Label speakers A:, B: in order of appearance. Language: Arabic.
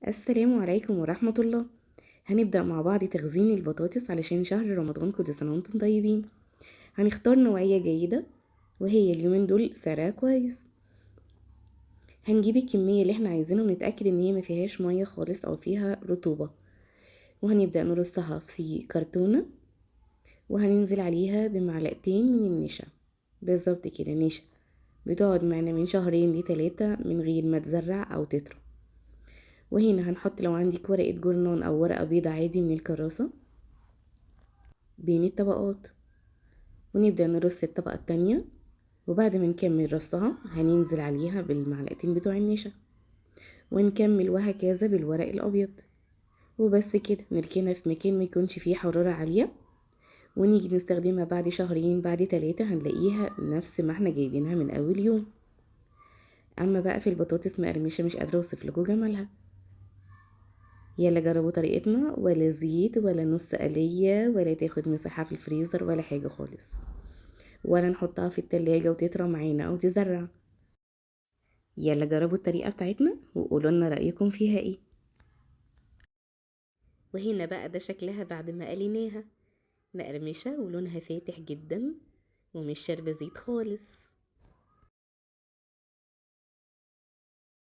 A: السلام عليكم ورحمة الله. هنبدأ مع بعض تخزين البطاطس علشان شهر رمضان، كل سنة وانتم طيبين. هنختار نوعية جيدة وهي اليومين دول سعرها كويس. هنجيب الكمية اللي احنا عايزينها ونتأكد ان هي ما فيهاش مية خالص او فيها رطوبة، وهنبدأ نرصها في كرتونة وهننزل عليها بمعلقتين من النشا، بالظبط كده نشا بتقعد معنا من شهرين ل3 من غير ما تزرع او تترك. وهنا هنحط لو عندك ورقة جورنان او ورقة بيضة عادي من الكراسة بين الطبقات، ونبدأ نرص الطبقة التانية. وبعد ما نكمل رصها هننزل عليها بالمعلقتين بتوع النشا ونكمل، وهكذا بالورق الأبيض. وبس كده نركنها في مكان ما يكونش فيه حرارة عالية، ونيجي نستخدمها بعد شهرين بعد 3 هنلاقيها نفس ما احنا جايبينها من أول يوم. أما بقى في البطاطس مقرمشة مش قادرة اوصف لكم جمالها. يلا جربوا طريقتنا، ولا زيت ولا نص قلية ولا تاخد مساحة في الفريزر ولا حاجة خالص، ولا نحطها في التلاجة وتطرى معانا او تزرع. يلا جربوا الطريقة بتاعتنا وقولوا لنا رأيكم فيها ايه. وهنا بقى ده شكلها بعد ما قليناها، مقرمشة ولونها فاتح جدا ومش شاربة زيت خالص.